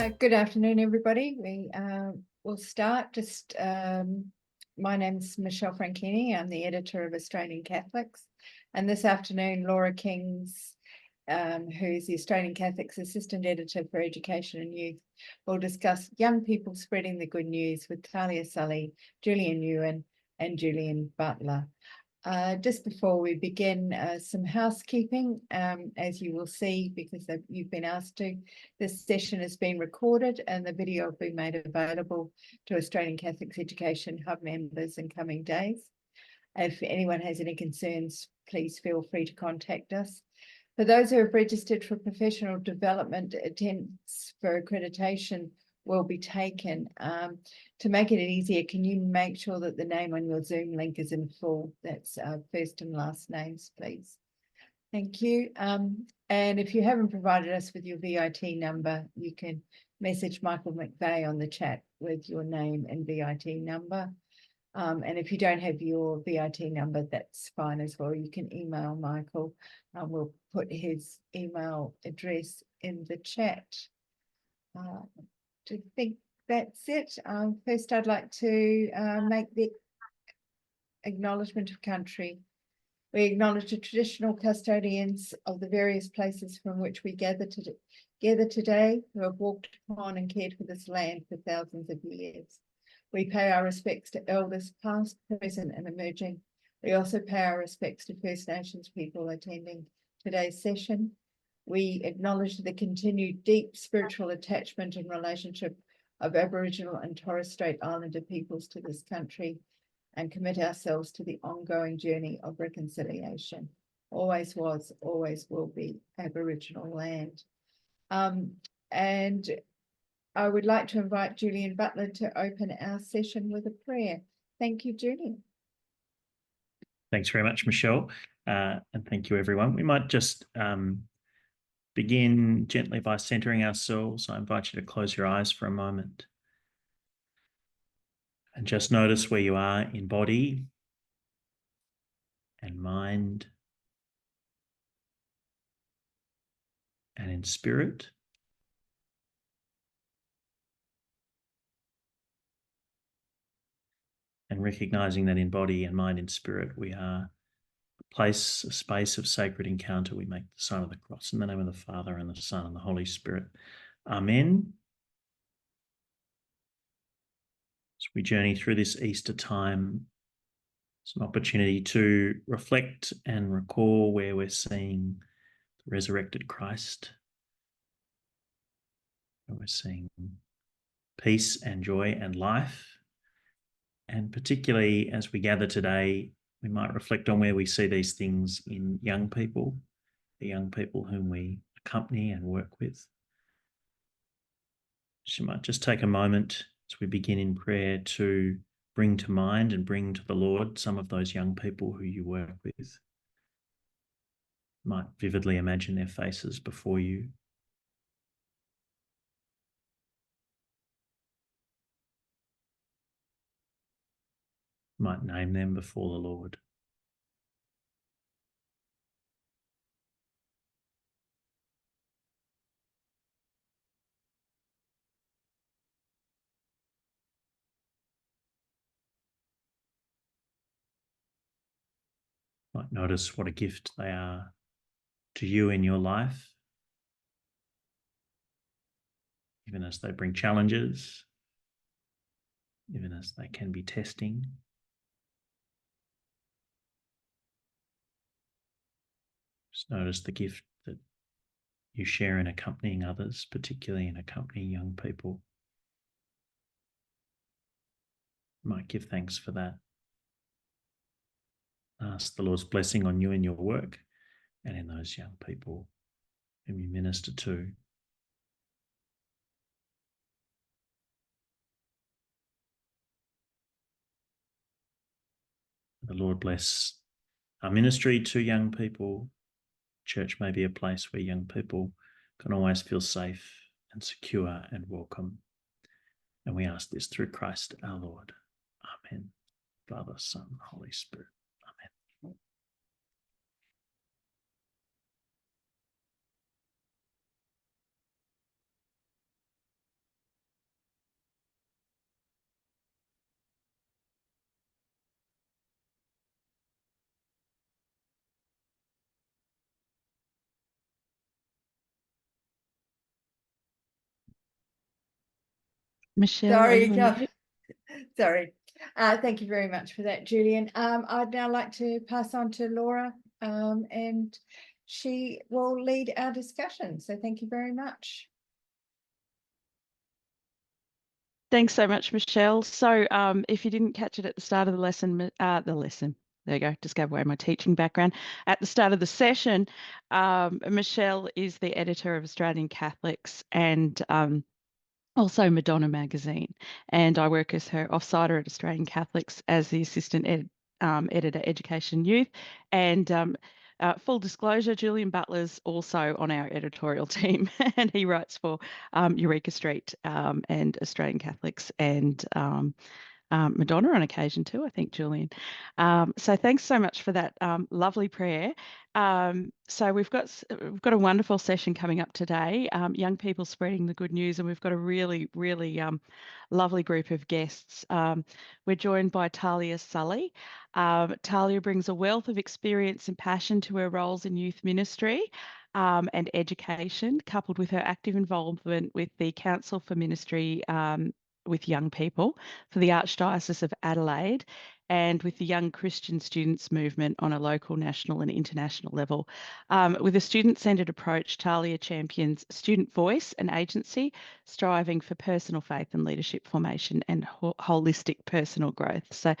Good afternoon, everybody. We'll start. My name's Michelle Franchini. I'm the editor of Australian Catholics. And this afternoon, Laura Kings, who's the Australian Catholics Assistant Editor for Education and Youth, will discuss young people spreading the good news with Tahlia Sully, Julian Nguyen, and Julian Butler. Just before we begin, some housekeeping, as you will see, because you've been asked to, this session has been recorded and the video will be made available to Australian Catholics Education Hub members in coming days. If anyone has any concerns, please feel free to contact us. For those who have registered for professional development, attendance for accreditation will be taken. To make it easier, can you make sure that the name on your Zoom link is in full? That's first and last names, please. Thank you. And if you haven't provided us with your VIT number, you can message Michael McVeigh on the chat with your name and VIT number. And if you don't have your VIT number, that's fine as well. You can email Michael. We'll put his email address in the chat. I think that's it. First, I'd like to make the acknowledgement of country. We acknowledge the traditional custodians of the various places from which we gather today, who have walked upon and cared for this land for thousands of years. We pay our respects to elders past, present, and emerging. We also pay our respects to First Nations people attending today's session. We acknowledge the continued deep spiritual attachment and relationship of Aboriginal and Torres Strait Islander peoples to this country and commit ourselves to the ongoing journey of reconciliation. Always was, always will be Aboriginal land. And I would like to invite Julian Butler to open our session with a prayer. Thank you, Julian. Thanks very much, Michelle. And thank you, everyone. We might just begin gently by centering ourselves. I invite you to close your eyes for a moment and just notice where you are in body and mind and in spirit. And recognizing that in body and mind and spirit, we are a space of sacred encounter. We make the sign of the cross in the name of the Father and the Son and the Holy Spirit. Amen. As we journey through this Easter time, it's an opportunity to reflect and recall where we're seeing the resurrected Christ, where we're seeing peace and joy and life. And particularly as we gather today, we might reflect on where we see these things in young people, the young people whom we accompany and work with. So you might just take a moment as we begin in prayer to bring to mind and bring to the Lord some of those young people who you work with. You might vividly imagine their faces before you. You might name them before the Lord. Might notice what a gift they are to you in your life, even as they bring challenges, even as they can be testing. Just notice the gift that you share in accompanying others, particularly in accompanying young people. You might give thanks for that. Ask the Lord's blessing on you in your work and in those young people whom you minister to. The Lord bless our ministry to young people. Church may be a place where young people can always feel safe and secure and welcome. And we ask this through Christ our Lord. Amen. Father, Son, Holy Spirit. Amen. Michelle, are Sorry, you on mute? sorry. Thank you very much for that, Julian. I'd now like to pass on to Laura, and she will lead our discussion. So thank you very much. Thanks so much, Michelle. So if you didn't catch it at the start of the lesson, there you go, just gave away my teaching background. At the start of the session, Michelle is the editor of Australian Catholics and also Madonna magazine. And I work as her offsider at Australian Catholics as the assistant editor, Education Youth. And full disclosure, Julian Butler's also on our editorial team, and he writes for Eureka Street and Australian Catholics and Madonna on occasion too, I think, Julian. So thanks so much for that lovely prayer. So we've got a wonderful session coming up today, young people spreading the good news, and we've got a really, really lovely group of guests. We're joined by Tahlia Sully. Tahlia brings a wealth of experience and passion to her roles in youth ministry and education, coupled with her active involvement with the Council for Ministry with young people for the Archdiocese of Adelaide and with the Young Christian Students movement on a local, national and international level. With a student-centred approach, Tahlia champions student voice and agency, striving for personal faith and leadership formation and holistic personal growth. So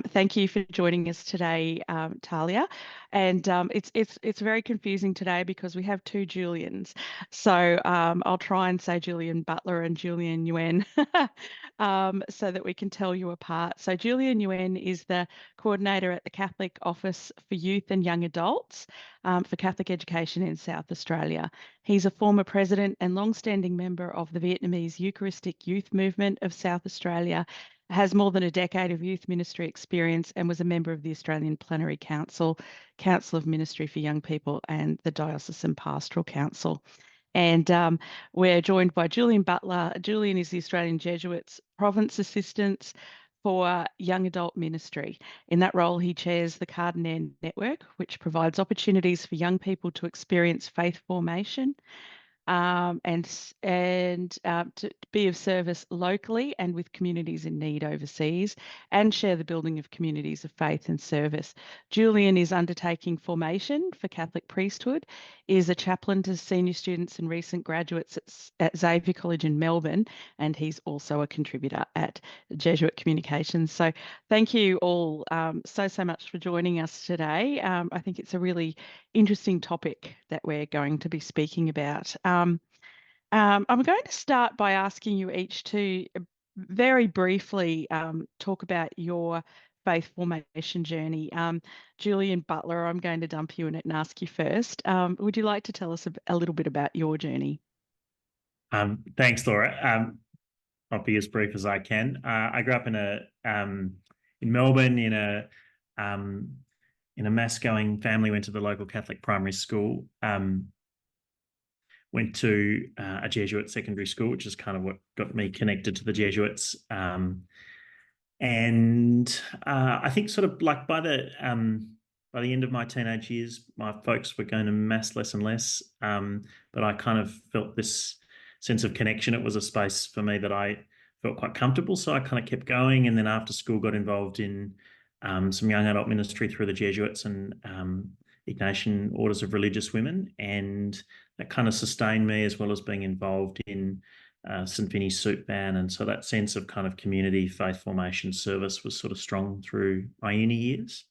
thank you for joining us today, Tahlia. And it's very confusing today because we have two Julians. So I'll try and say Julian Butler and Julian Nguyen so that we can tell you apart. So Julian Nguyen is the coordinator at the Catholic Office for Youth and Young Adults for Catholic Education in South Australia. He's a former president and long-standing member of the Vietnamese Eucharistic Youth Movement of South Australia, has more than a decade of youth ministry experience and was a member of the Australian Plenary Council, Council of Ministry for Young People and the Diocesan Pastoral Council. And we're joined by Julian Butler. Julian is the Australian Jesuits Province Assistant for Young Adult Ministry. In that role, he chairs the Cardinal Network, which provides opportunities for young people to experience faith formation and to be of service locally and with communities in need overseas, and share the building of communities of faith and service. Julian is undertaking formation for Catholic priesthood, is a chaplain to senior students and recent graduates at Xavier College in Melbourne, and he's also a contributor at Jesuit Communications. So thank you all so much for joining us today. I think it's a really interesting topic that we're going to be speaking about. I'm going to start by asking you each to very briefly talk about your faith formation journey. Julian Butler, I'm going to dump you in it and ask you first. Would you like to tell us a little bit about your journey? Thanks, Laura. I'll be as brief as I can. I grew up in Melbourne in a mass-going family. Went to the local Catholic primary school. Went to a Jesuit secondary school, which is kind of what got me connected to the Jesuits. And I think sort of like by the end of my teenage years, my folks were going to mass less and less. But I kind of felt this sense of connection. It was a space for me that I felt quite comfortable. So I kind of kept going. And then after school, got involved in some young adult ministry through the Jesuits and Ignatian Orders of Religious Women. And that kind of sustained me, as well as being involved in St. Vinny's Soup Band. And so that sense of kind of community faith formation service was sort of strong through my uni years,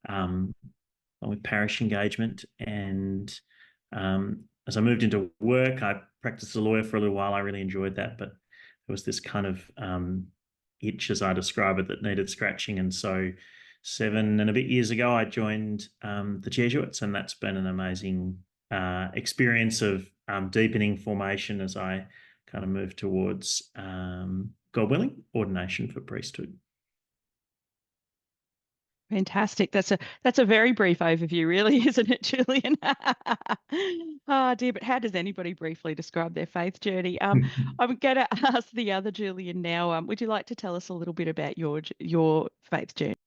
along with parish engagement. And as I moved into work, I practiced as a lawyer for a little while. I really enjoyed that, but there was this kind of itch, as I describe it, that needed scratching. And so 7 and a bit years ago, I joined the Jesuits, and that's been an amazing experience of deepening formation as I kind of move towards, God willing, ordination for priesthood. Fantastic. That's a very brief overview, really, isn't it, Julian? Oh dear, but how does anybody briefly describe their faith journey? I'm going to ask the other Julian now. Would you like to tell us a little bit about your faith journey?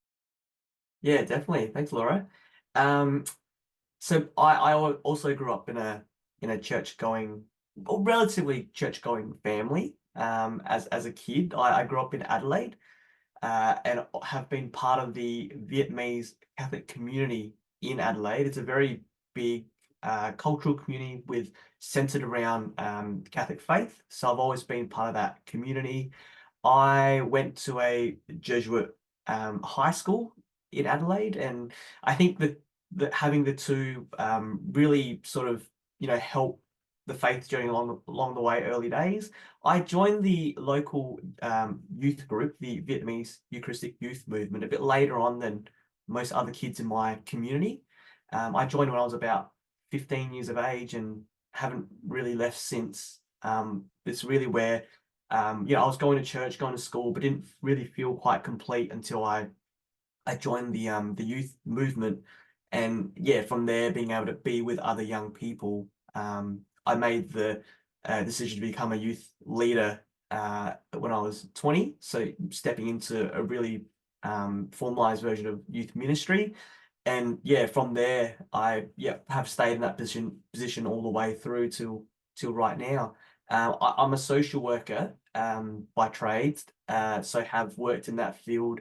Yeah, definitely. Thanks, Laura. So I also grew up in a church-going, or relatively church-going family. as a kid. I grew up in Adelaide and have been part of the Vietnamese Catholic community in Adelaide. It's a very big cultural community centered around Catholic faith. So I've always been part of that community. I went to a Jesuit high school in Adelaide, and I think that having the two really sort of help the faith journey along the way early days. I joined the local youth group, the Vietnamese Eucharistic Youth Movement, a bit later on than most other kids in my community. I joined when I was about 15 years of age and haven't really left since. It's really where I was going to church, going to school, but didn't really feel quite complete until I joined the youth movement. And yeah, from there, being able to be with other young people, I made the decision to become a youth leader when I was 20. So stepping into a really formalized version of youth ministry. And yeah, from there, I have stayed in that position all the way through till right now. I'm a social worker by trade, so have worked in that field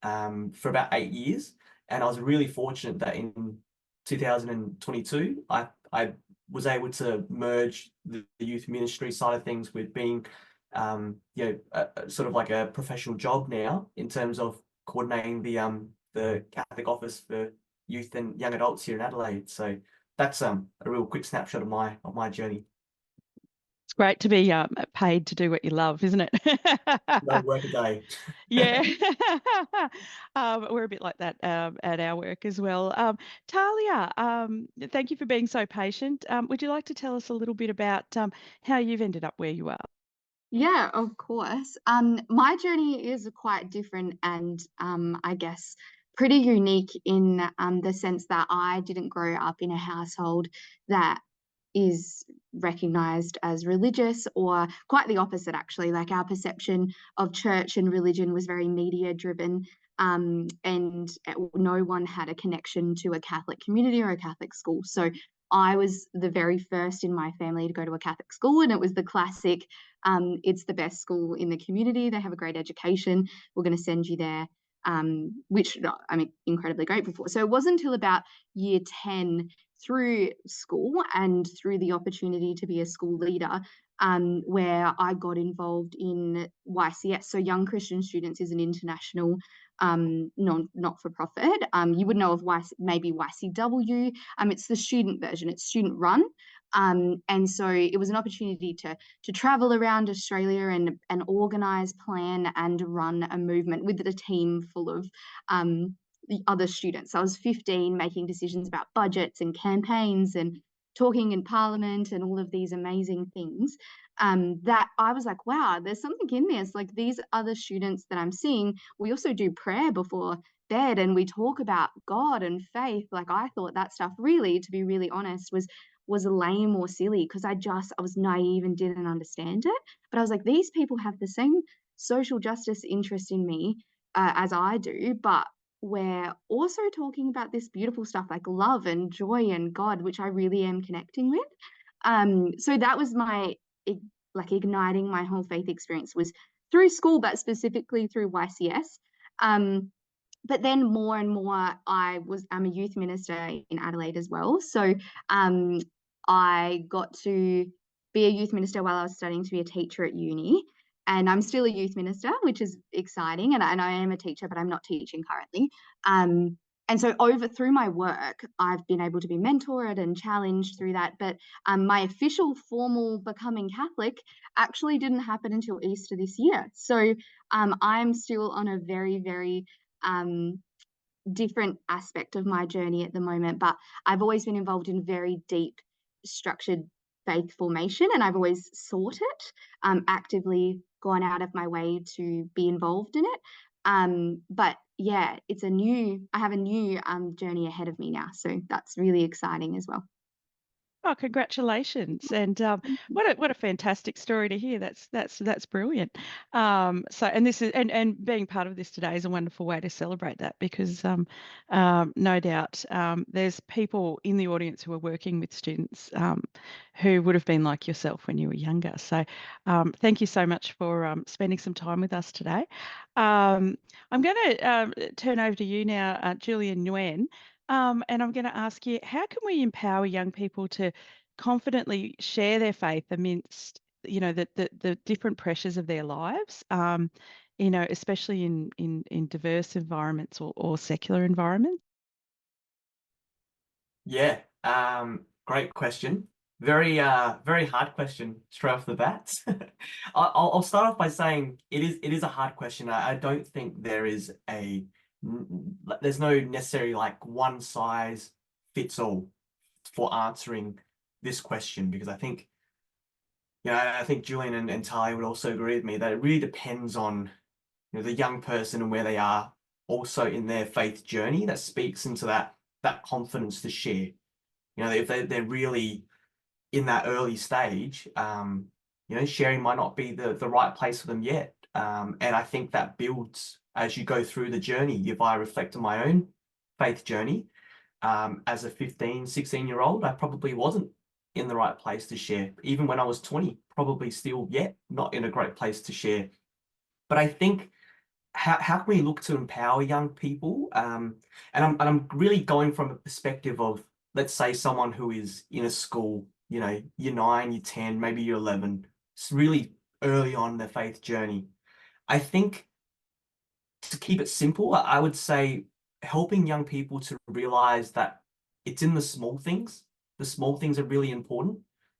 for about 8 years. And I was really fortunate that in 2022, I was able to merge the youth ministry side of things with being, sort of like a professional job now in terms of coordinating the Catholic office for youth and young adults here in Adelaide. So that's a real quick snapshot of my journey. It's great to be paid to do what you love, isn't it? No work a day. Yeah. We're a bit like that at our work as well. Talia, thank you for being so patient. Would you like to tell us a little bit about how you've ended up where you are? Yeah, of course. My journey is quite different and I guess pretty unique in the sense that I didn't grow up in a household that is recognized as religious, or quite the opposite, actually. Like, our perception of church and religion was very media driven, and no one had a connection to a Catholic community or a Catholic school. So I was the very first in my family to go to a Catholic school, and it was the classic, it's the best school in the community, they have a great education, we're going to send you there, which I'm incredibly grateful for. So it wasn't until about year 10 through school and through the opportunity to be a school leader where I got involved in YCS. So Young Christian Students is an international not-for-profit. You would know of maybe YCW. It's the student version. It's student run. And so it was an opportunity to travel around Australia and organise, plan and run a movement with a team full of the other students. So I was 15, making decisions about budgets and campaigns and talking in Parliament and all of these amazing things, that I was like, wow, there's something in this. Like, these other students that I'm seeing, we also do prayer before bed and we talk about God and faith. Like, I thought that stuff, really, to be really honest, was lame or silly because I was naive and didn't understand it. But I was like, these people have the same social justice interest in me as I do, but we're also talking about this beautiful stuff like love and joy and God, which I really am connecting with. So that was my, like, igniting my whole faith experience was through school, but specifically through YCS. But then more and more, I'm a youth minister in Adelaide as well. So I got to be a youth minister while I was studying to be a teacher at uni. And I'm still a youth minister, which is exciting. And I am a teacher, but I'm not teaching currently. And so through my work, I've been able to be mentored and challenged through that. But my official formal becoming Catholic actually didn't happen until Easter this year. So I'm still on a very, very different aspect of my journey at the moment. But I've always been involved in very deep, structured faith formation, and I've always sought it, actively gone out of my way to be involved in it. But yeah, I have a new journey ahead of me now. So that's really exciting as well. Oh, congratulations! And what a fantastic story to hear. That's brilliant. So, and this is and being part of this today is a wonderful way to celebrate that, because no doubt there's people in the audience who are working with students who would have been like yourself when you were younger. So, thank you so much for spending some time with us today. I'm going to turn over to you now, Julian Nguyen. And I'm going to ask you, how can we empower young people to confidently share their faith amidst, the different pressures of their lives, especially in diverse environments or secular environments? Yeah, great question. Very hard question straight off the bat. I'll start off by saying it is a hard question. I don't think there's no necessarily like one size fits all for answering this question, because I think Julian and Tahlia would also agree with me that it really depends on the young person and where they are also in their faith journey. That speaks into that confidence to share. If they're really in that early stage, sharing might not be the right place for them yet. And I think that builds as you go through the journey. If I reflect on my own faith journey, as a 15, 16-year-old, I probably wasn't in the right place to share. Even when I was 20, probably still yet not in a great place to share. But I think how can we look to empower young people? And I'm really going from a perspective of, let's say, someone who is in a school, year 9, year 10, maybe year 11. It's really early on in their faith journey. I think, to keep it simple, I would say helping young people to realize that it's in the small things. The small things are really important,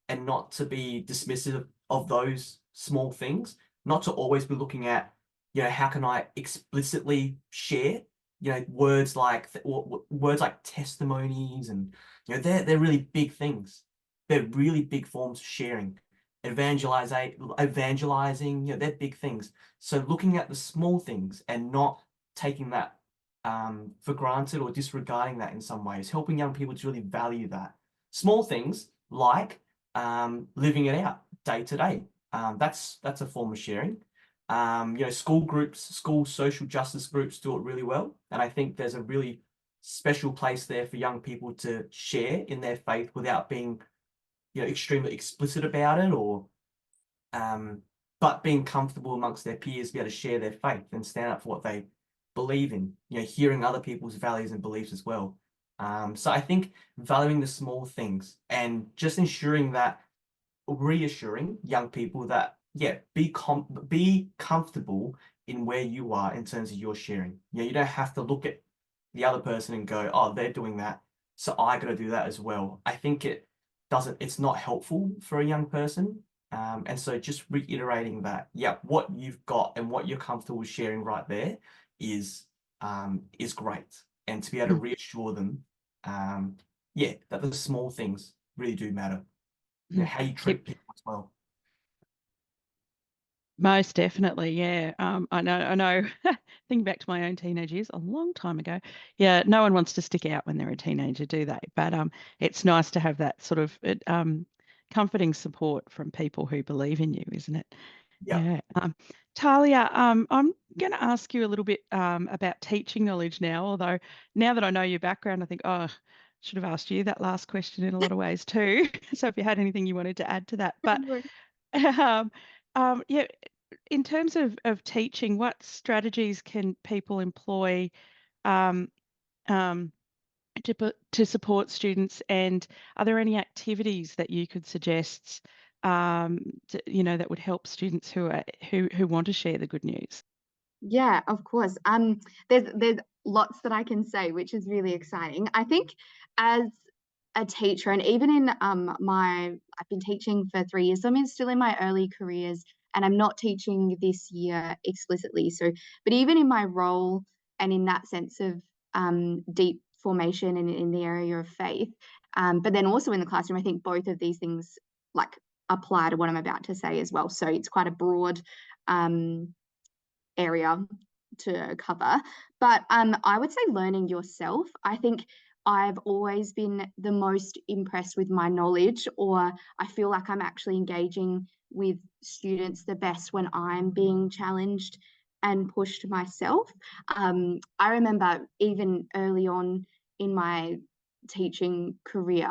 and not to be dismissive of those small things, not to always be looking at, how can I explicitly share, words like testimonies, and they're really big things. They're really big forms of sharing. Evangelizing, they're big things. So looking at the small things and not taking that for granted or disregarding that in some ways, helping young people to really value that. Small things like living it out day to day. That's a form of sharing. School groups, school social justice groups do it really well. And I think there's a really special place there for young people to share in their faith without being, extremely explicit about it, or but being comfortable amongst their peers, be able to share their faith and stand up for what they believe in, hearing other people's values and beliefs as well. So I think valuing the small things and just ensuring that, reassuring young people that, be comfortable in where you are in terms of your sharing. You don't have to look at the other person and go, oh, they're doing that, so I got to do that as well. I think it's not helpful for a young person. And so just reiterating that, what you've got and what you're comfortable sharing right there is great. And to be able to reassure them, that the small things really do matter. How you treat people as well. Most definitely, yeah. I know. Thinking back to my own teenage years, a long time ago. Yeah, no one wants to stick out when they're a teenager, do they? But it's nice to have that sort of comforting support from people who believe in you, isn't it? Yeah. Tahlia, I'm going to ask you a little bit about teaching knowledge now. Although now that I know your background, I think, should have asked you that last question in a lot of ways too. So if you had anything you wanted to add to that, but. In terms of teaching, what strategies can people employ to support students, and are there any activities that you could suggest, that would help students who want to share the good news? Yeah, of course. There's lots that I can say, which is really exciting. I think as a teacher, and even in I've been teaching for 3 years, so I'm still in my early careers, and I'm not teaching this year explicitly. So, but even in my role and in that sense of deep formation in the area of faith, but then also in the classroom, I think both of these things like apply to what I'm about to say as well. So it's quite a broad area to cover. But I would say learning yourself. I think I've always been the most impressed with my knowledge, or I feel like I'm actually engaging with students the best when I'm being challenged and pushed myself. I remember even early on in my teaching career,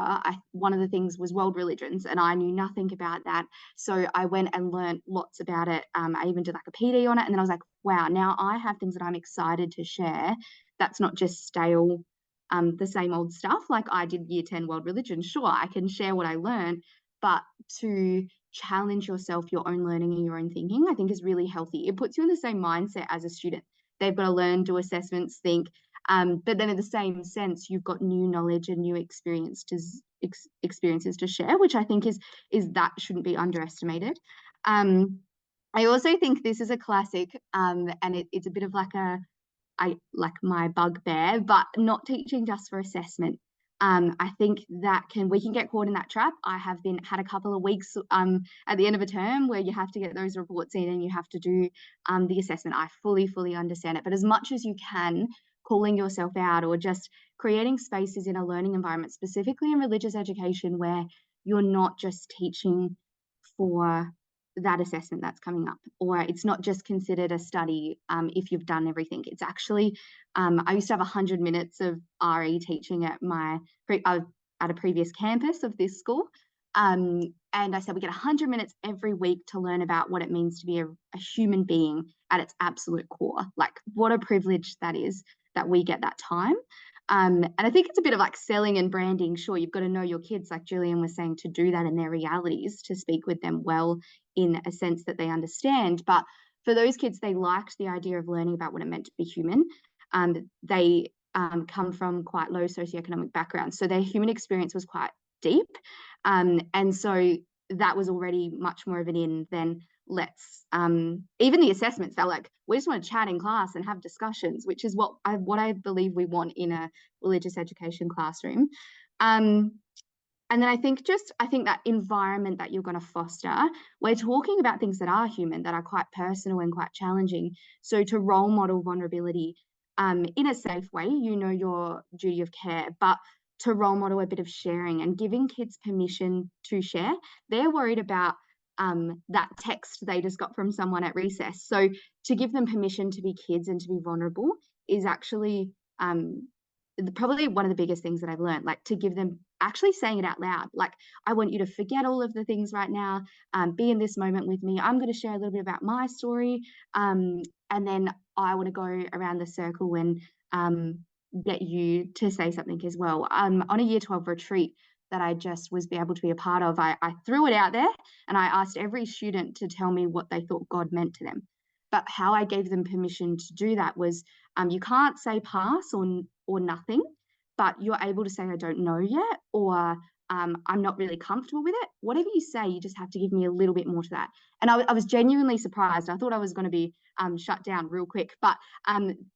one of the things was world religions, and I knew nothing about that. So I went and learned lots about it. I even did like a PD on it, and then I was like, wow, now I have things that I'm excited to share. That's not just stale, the same old stuff. Like I did year 10 world religion. Sure, I can share what I learned, but to challenge yourself, your own learning and your own thinking, I think is really healthy. It puts you in the same mindset as a student. They've got to learn, do assessments, think. But then in the same sense, you've got new knowledge and new experiences to share, which I think is that shouldn't be underestimated. I also think this is a classic, and it's a bit of like my bugbear, but not teaching just for assessment. I think that we can get caught in that trap. I have had a couple of weeks at the end of a term where you have to get those reports in and you have to do the assessment. I fully understand it, but as much as you can, calling yourself out or just creating spaces in a learning environment, specifically in religious education, where you're not just teaching for that assessment that's coming up, or it's not just considered a study if you've done everything. It's actually, I used to have 100 minutes of RE teaching at at a previous campus of this school. And I said we get 100 minutes every week to learn about what it means to be a human being at its absolute core. Like, what a privilege that is, that we get that time. And I think it's a bit of like selling and branding. Sure, you've got to know your kids, like Julian was saying, to do that in their realities, to speak with them well in a sense that they understand. But for those kids, they liked the idea of learning about what it meant to be human. They come from quite low socioeconomic backgrounds, so their human experience was quite deep. And so that was already much more of an in than let's even the assessments. They're like, we just want to chat in class and have discussions, which is what I believe we want in a religious education classroom. And then I think that environment that you're going to foster, we're talking about things that are human, that are quite personal and quite challenging. So to role model vulnerability in a safe way, your duty of care, but to role model a bit of sharing and giving kids permission to share. They're worried about that text they just got from someone at recess. So to give them permission to be kids and to be vulnerable is actually probably one of the biggest things that I've learned, like to give them actually saying it out loud. Like, I want you to forget all of the things right now, be in this moment with me. I'm going to share a little bit about my story. And then I want to go around the circle and get you to say something as well. On a year 12 retreat that I just was able to be a part of, I threw it out there and I asked every student to tell me what they thought God meant to them. But how I gave them permission to do that was, you can't say pass or nothing, but you're able to say, I don't know yet, or I'm not really comfortable with it. Whatever you say, you just have to give me a little bit more to that. And I was genuinely surprised. I thought I was going to be shut down real quick, but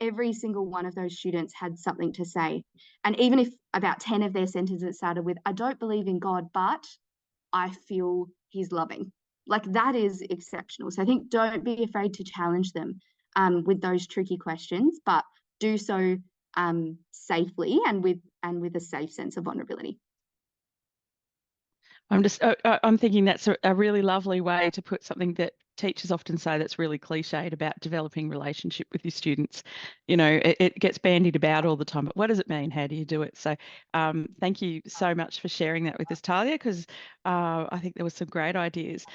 every single one of those students had something to say. And even if about 10 of their sentences started with, I don't believe in God, but I feel he's loving. Like, that is exceptional. So I think don't be afraid to challenge them with those tricky questions, but do so safely and with a safe sense of vulnerability. I'm thinking that's a really lovely way to put something that teachers often say that's really cliched about developing relationship with your students. It gets bandied about all the time, but what does it mean? How do you do it? So thank you so much for sharing that with us, Tahlia, because I think there were some great ideas.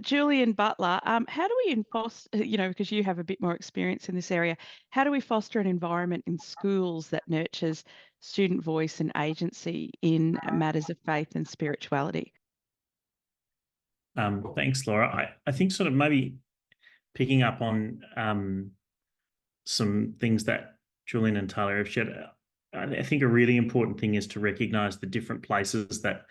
Julian Butler, how do we foster, because you have a bit more experience in this area, how do we foster an environment in schools that nurtures student voice and agency in matters of faith and spirituality? Thanks, Laura. I think sort of maybe picking up on some things that Julian and Tahlia have shared, I think a really important thing is to recognise the different places that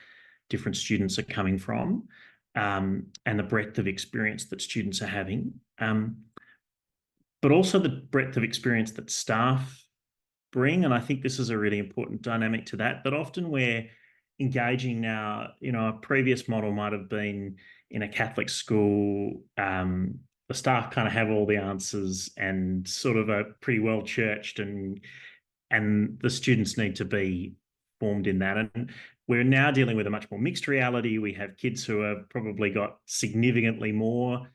different students are coming from, and the breadth of experience that students are having, but also the breadth of experience that staff bring. And I think this is a really important dynamic to that often we're engaging now, a previous model might have been in a Catholic school, the staff kind of have all the answers and sort of are pretty well churched and and the students need to be formed in that. And we're now dealing with a much more mixed reality. We have kids who have probably got significantly more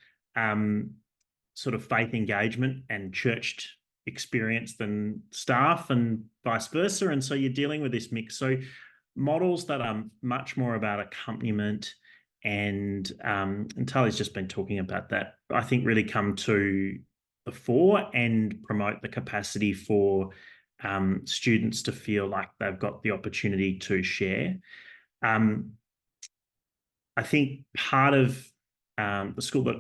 sort of faith engagement and churched experience than staff, and vice versa. And so you're dealing with this mix. So models that are much more about accompaniment and Tahlia's just been talking about that, I think really come to the fore and promote the capacity for students to feel like they've got the opportunity to share. I think part of the school that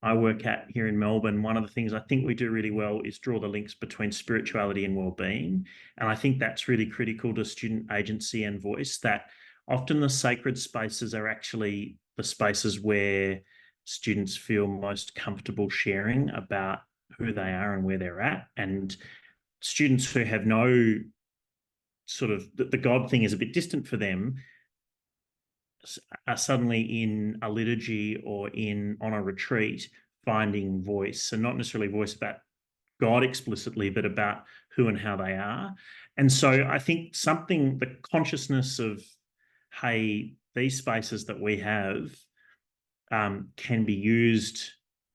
I work at here in Melbourne, one of the things I think we do really well is draw the links between spirituality and wellbeing. And I think that's really critical to student agency and voice, that often the sacred spaces are actually the spaces where students feel most comfortable sharing about who they are and where they're at. And students who have no sort of, the God thing is a bit distant for them, are suddenly in a liturgy or on a retreat finding voice, and not necessarily voice about God explicitly, but about who and how they are. And so I think the consciousness of, hey, these spaces that we have can be used,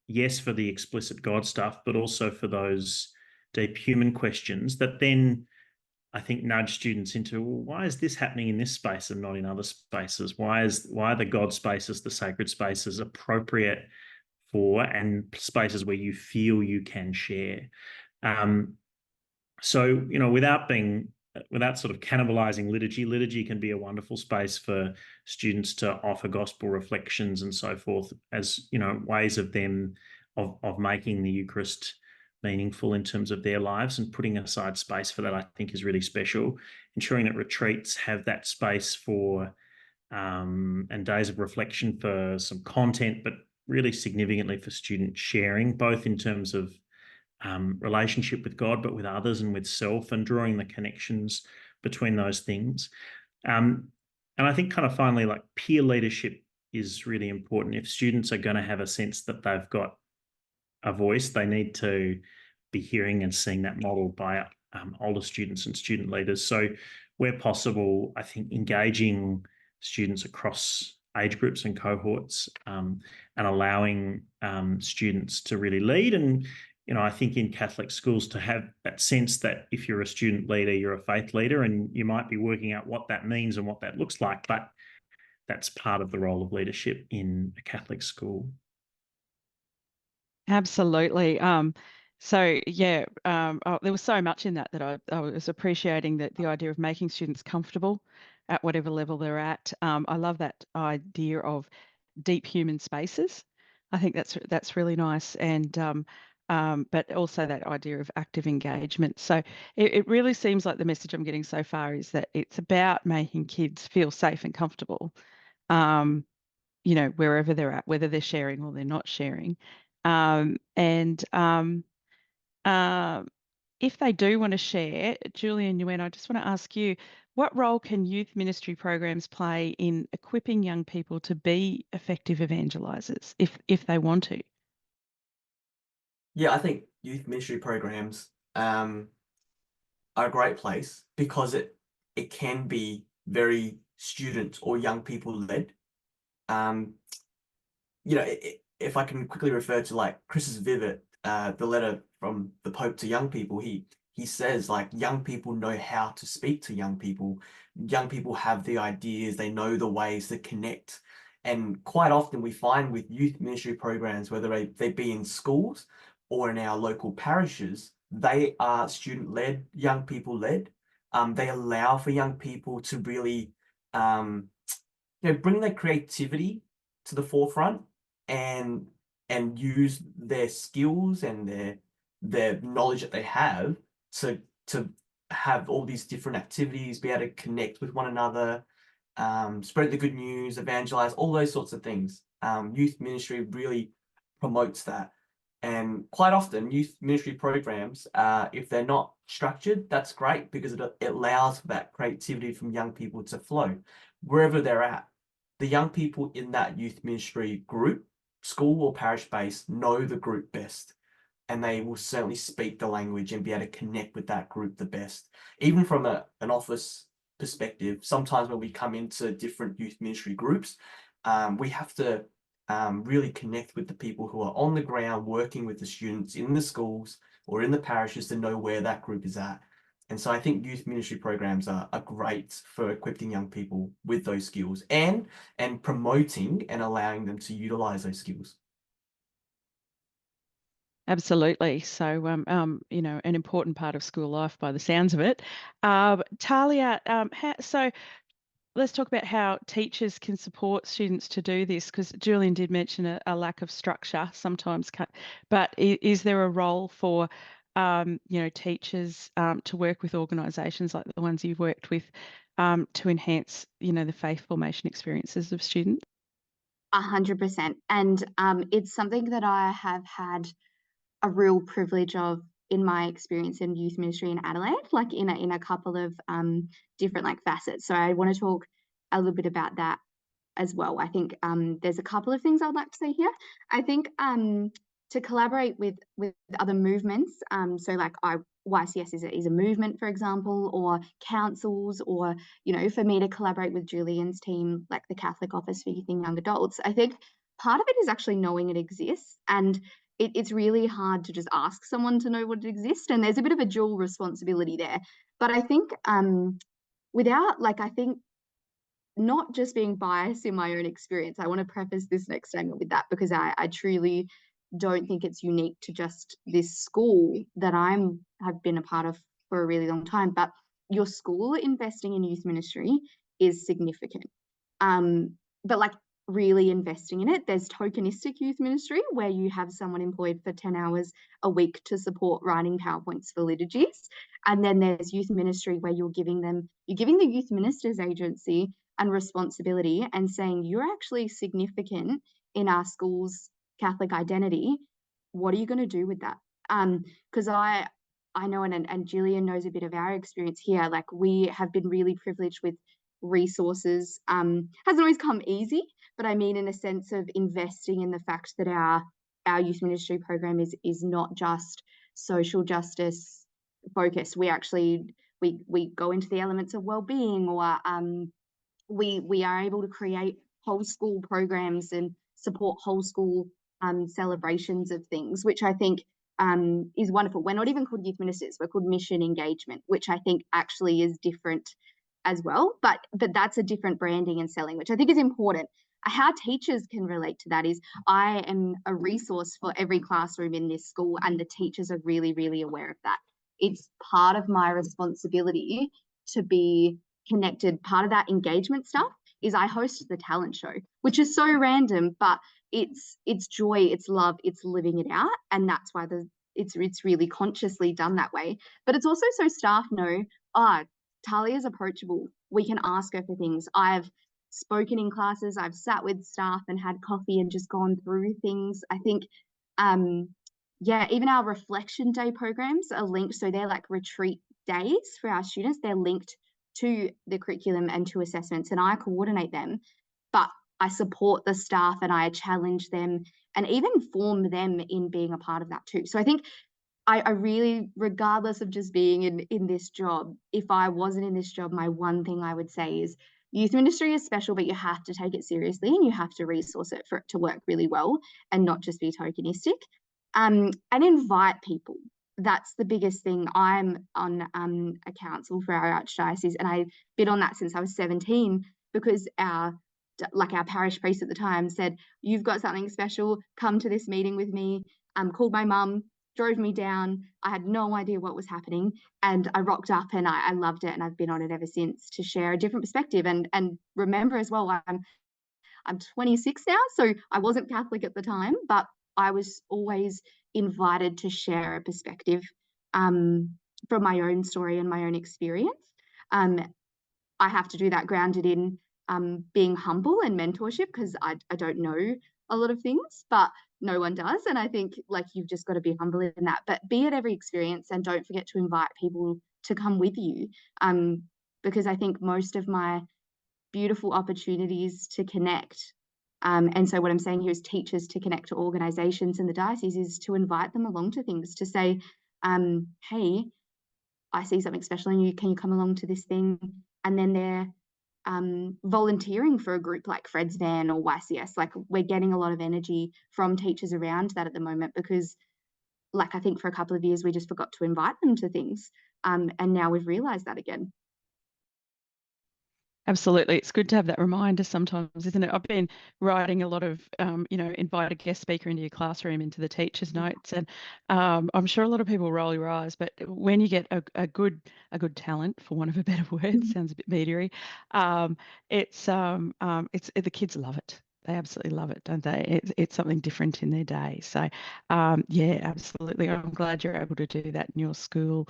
yes, for the explicit God stuff, but also for those deep human questions that then I think nudge students into, well, why is this happening in this space and not in other spaces? Why are the God spaces, the sacred spaces appropriate for, and spaces where you feel you can share? So, without sort of cannibalizing liturgy can be a wonderful space for students to offer gospel reflections and so forth as, ways of them of making the Eucharist meaningful in terms of their lives, and putting aside space for that, I think, is really special. Ensuring that retreats have that space for and days of reflection for some content, but really significantly for student sharing, both in terms of relationship with God, but with others and with self, and drawing the connections between those things. And I think kind of finally, like, peer leadership is really important. If students are going to have a sense that they've got a voice, they need to be hearing and seeing that model by older students and student leaders. So where possible, I think engaging students across age groups and cohorts and allowing students to really lead. And, I think in Catholic schools to have that sense that if you're a student leader, you're a faith leader, and you might be working out what that means and what that looks like, but that's part of the role of leadership in a Catholic school. Absolutely. There was so much in that I was appreciating, that the idea of making students comfortable at whatever level they're at. I love that idea of deep human spaces. I think that's really nice, and but also that idea of active engagement. So it really seems like the message I'm getting so far is that it's about making kids feel safe and comfortable, wherever they're at, whether they're sharing or they're not sharing. If they do want to share, Julian Nguyen, I just want to ask you, what role can youth ministry programs play in equipping young people to be effective evangelizers if they want to? Yeah, I think youth ministry programs are a great place because it can be very student or young people led. If I can quickly refer to like Chris's Vivet, the letter from the Pope to young people, he says, like, young people know how to speak to young people. Young people have the ideas, they know the ways to connect. And quite often we find with youth ministry programs, whether they be in schools or in our local parishes, they are student-led, young people-led. They allow for young people to really bring their creativity to the forefront and use their skills and their knowledge that they have to have all these different activities, be able to connect with one another, spread the good news, evangelize, all those sorts of things. Youth ministry really promotes that. And quite often youth ministry programs, if they're not structured, that's great because it allows for that creativity from young people to flow wherever they're at. The young people in that youth ministry group, school or parish base, know the group best. and they will certainly speak the language and be able to connect with that group the best. Even from an office perspective, sometimes when we come into different youth ministry groups, we have to really connect with the people who are on the ground working with the students in the schools or in the parishes to know where that group is at. And so I think youth ministry programs are great for equipping young people with those skills and promoting and allowing them to utilize those skills. Absolutely. So, an important part of school life by the sounds of it. Tahlia, so let's talk about how teachers can support students to do this, because Julian did mention a lack of structure sometimes, but is there a role for teachers to work with organisations like the ones you've worked with to enhance, the faith formation experiences of students? 100%. And it's something that I have had a real privilege of in my experience in youth ministry in Adelaide, like in a couple of different facets. So I want to talk a little bit about that as well. I think there's a couple of things I'd like to say here. I think to collaborate with other movements, so like YCS is a movement, for example, or councils, or for me to collaborate with Julian's team, like the Catholic Office for Youth and Young Adults. I think part of it is actually knowing it exists, and it's really hard to just ask someone to know what it exists, and there's a bit of a dual responsibility there. But I think I think not just being biased in my own experience, I want to preface this next statement with that, because I truly don't think it's unique to just this school that have been a part of for a really long time, but your school investing in youth ministry is significant. But really investing in it, there's tokenistic youth ministry where you have someone employed for 10 hours a week to support writing PowerPoints for liturgies. And then there's youth ministry where you're giving the youth ministers agency and responsibility and saying, you're actually significant in our school's Catholic identity. What are you going to do with that? Because I know, and Julian knows a bit of our experience here, we have been really privileged with resources. Hasn't always come easy, but I mean in a sense of investing in the fact that our youth ministry program is not just social justice focused. We actually we go into the elements of well-being, or we are able to create whole school programs and support whole school celebrations of things, which I think is wonderful. We're not even called youth ministers, we're called mission engagement, which I think actually is different as well, but that's a different branding and selling, which I think is important. How teachers can relate to that is I am a resource for every classroom in this school, and the teachers are really, really aware of that. It's part of my responsibility to be connected. Part of that engagement stuff is I host the talent show, which is so random, but it's joy, it's love, it's living it out, and that's why it's really consciously done that way. But it's also so staff know, Tahlia's approachable. We can ask her for things. I've spoken in classes, I've sat with staff and had coffee and just gone through things. I think, even our reflection day programs are linked. So they're like retreat days for our students. They're linked to the curriculum and to assessments, and I coordinate them, but I support the staff and I challenge them and even form them in being a part of that too. So I think I really, regardless of just being in this job, if I wasn't in this job, my one thing I would say is youth ministry is special, but you have to take it seriously and you have to resource it for it to work really well and not just be tokenistic. And invite people. That's the biggest thing. I'm on a council for our Archdiocese, and I've been on that since I was 17, because our parish priest at the time said, you've got something special, come to this meeting with me. Called my mum, drove me down. I had no idea what was happening, and I rocked up and I loved it, and I've been on it ever since to share a different perspective and remember as well, I'm 26 now, so I wasn't Catholic at the time, but I was always invited to share a perspective from my own story and my own experience. I have to do that grounded in being humble and mentorship, because I don't know a lot of things, but no one does. And I think you've just got to be humble in that, but be at every experience and don't forget to invite people to come with you. Because I think most of my beautiful opportunities to connect And so what I'm saying here is teachers to connect to organisations in the diocese is to invite them along to things, to say, hey, I see something special in you, can you come along to this thing? And then they're volunteering for a group like Fred's Van or YCS. Like, we're getting a lot of energy from teachers around that at the moment, because like, I think for a couple of years we just forgot to invite them to things, and now we've realised that again. Absolutely. It's good to have that reminder sometimes, isn't it? I've been writing a lot of, invite a guest speaker into your classroom, into the teacher's notes. And I'm sure a lot of people roll your eyes, but when you get a good talent, for want of a better word, sounds a bit meatery, the kids love it. They absolutely love it, don't they? It's something different in their day. So, yeah, absolutely. I'm glad you're able to do that in your school.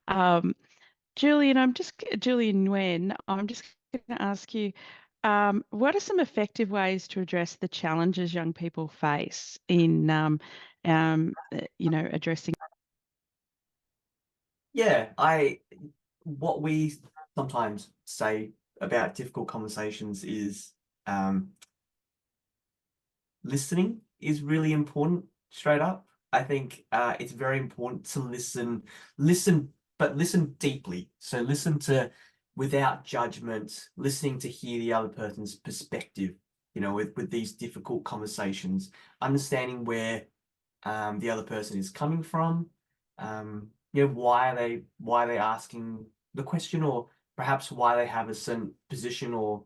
Julian Nguyen, I'm just going to ask you, what are some effective ways to address the challenges young people face in, addressing? Yeah, what we sometimes say about difficult conversations is listening is really important, straight up. I think it's very important to listen, but listen deeply. So listen without judgment, listening to hear the other person's perspective, with these difficult conversations, understanding where the other person is coming from, why are they asking the question, or perhaps why they have a certain position or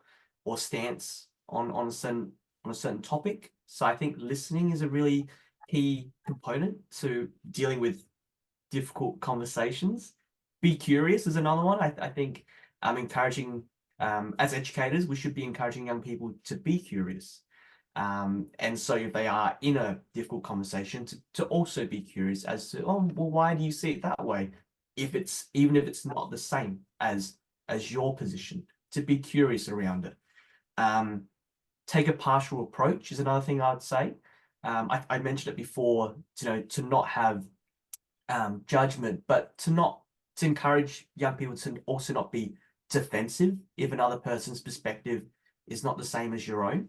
stance on a certain topic. So I think listening is a really key component to dealing with difficult conversations. Be curious is another one. I think encouraging, as educators, we should be encouraging young people to be curious. And so if they are in a difficult conversation, to also be curious as to, oh, well, why do you see it that way? Even if it's not the same as your position, to be curious around it. Take a partial approach is another thing I'd say. I mentioned it before, to not have judgment, but to encourage young people to also not be defensive if another person's perspective is not the same as your own.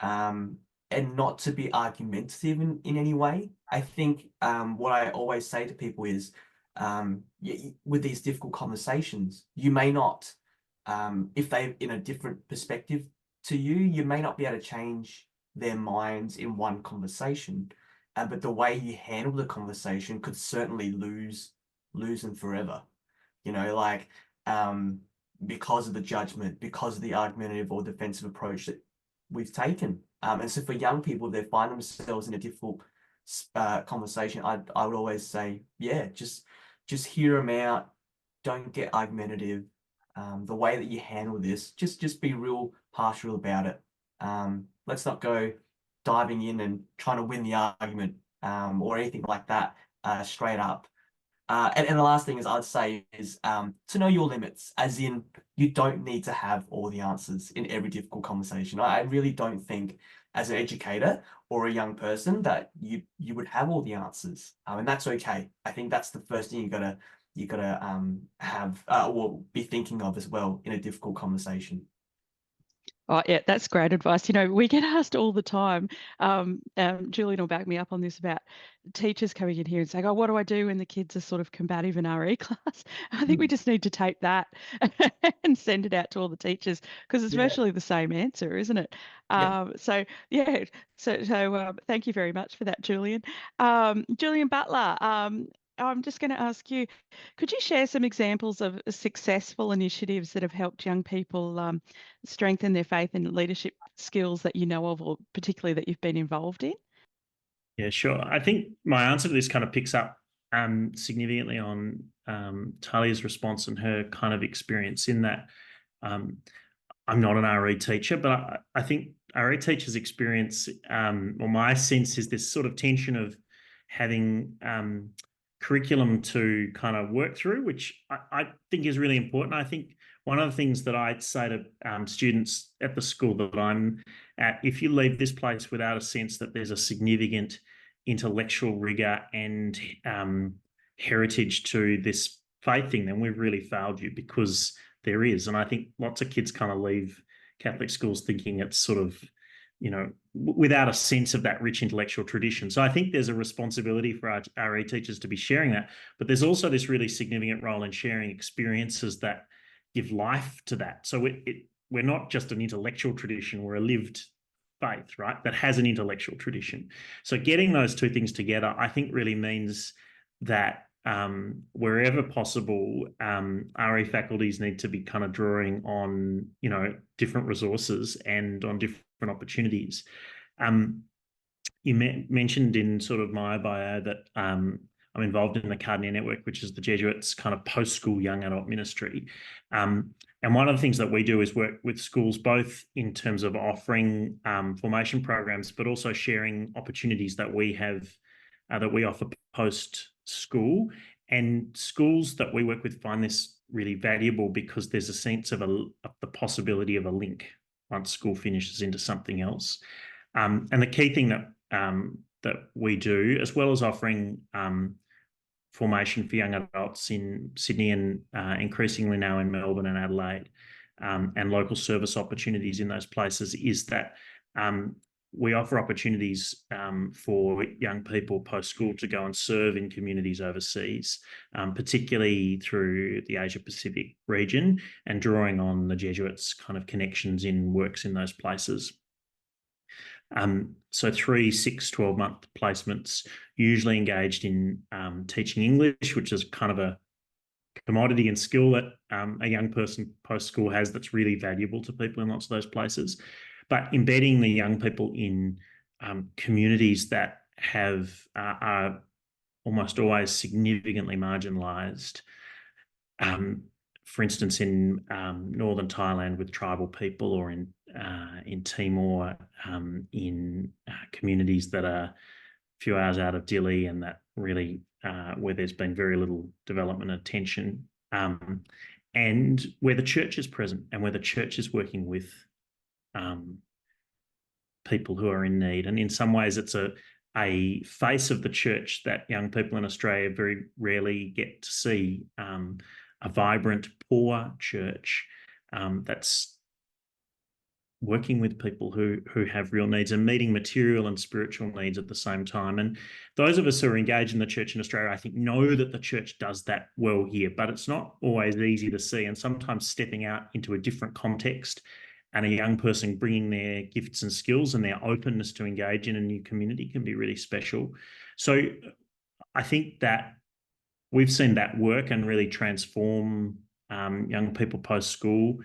And not to be argumentative in any way. I think what I always say to people is, with these difficult conversations, you may not, if they're in a different perspective to you, you may not be able to change their minds in one conversation, but the way you handle the conversation could certainly lose them forever. Because of the judgment, because of the argumentative or defensive approach that we've taken. And so for young people, they find themselves in a difficult conversation, I would always say, yeah, just hear them out. Don't get argumentative. The way that you handle this, just be real partial about it. Let's not go diving in and trying to win the argument or anything like that straight up. And the last thing is I'd say is to know your limits, as in you don't need to have all the answers in every difficult conversation. I really don't think as an educator or a young person that you would have all the answers, and that's okay. I think that's the first thing you gotta have or be thinking of as well in a difficult conversation. Oh, yeah, that's great advice. We get asked all the time, Julian will back me up on this, about teachers coming in here and saying, oh, what do I do when the kids are sort of combative in RE class? I think we just need to tape that and send it out to all the teachers, because it's virtually the same answer, isn't it? So thank you very much for that, Julian. Julian Butler, I'm just going to ask you, could you share some examples of successful initiatives that have helped young people strengthen their faith and leadership skills that you know of, or particularly that you've been involved in? Yeah, sure. I think my answer to this kind of picks up significantly on Tahlia's response and her kind of experience, in that I'm not an RE teacher, but I think RE teachers experience, or my sense is, this sort of tension of having curriculum to kind of work through, which I think is really important. I think one of the things that I say to students at the school that I'm at, if you leave this place without a sense that there's a significant intellectual rigor and heritage to this faith thing, then we've really failed you, because there is. And I think lots of kids kind of leave Catholic schools thinking it's sort of without a sense of that rich intellectual tradition. So I think there's a responsibility for our RE teachers to be sharing that, but there's also this really significant role in sharing experiences that give life to that. So we're not just an intellectual tradition, we're a lived faith, right, that has an intellectual tradition. So getting those two things together, I think, really means that wherever possible, RE faculties need to be kind of drawing on, different resources and on different opportunities. You mentioned in sort of my bio that I'm involved in the Cardinal Network, which is the Jesuits' kind of post-school young adult ministry. And one of the things that we do is work with schools, both in terms of offering formation programs, but also sharing opportunities that we have, that we offer post-school. And schools that we work with find this really valuable because there's a sense of the possibility of a link once school finishes into something else. And the key thing that we do, as well as offering formation for young adults in Sydney and increasingly now in Melbourne and Adelaide, and local service opportunities in those places, is that we offer opportunities for young people post-school to go and serve in communities overseas, particularly through the Asia-Pacific region, and drawing on the Jesuits' kind of connections in works in those places. So 3, 6, 12-month placements, usually engaged in teaching English, which is kind of a commodity and skill that a young person post-school has that's really valuable to people in lots of those places. But embedding the young people in communities that are almost always significantly marginalised. For instance, in northern Thailand with tribal people, or in Timor, in communities that are a few hours out of Dili, and that really where there's been very little development and attention, and where the church is present and where the church is working with people who are in need. And in some ways, it's a face of the church that young people in Australia very rarely get to see. A vibrant, poor church that's working with people who have real needs and meeting material and spiritual needs at the same time. And those of us who are engaged in the church in Australia, I think, know that the church does that well here, but it's not always easy to see. And sometimes stepping out into a different context and a young person bringing their gifts and skills and their openness to engage in a new community can be really special. So I think that we've seen that work and really transform young people post-school,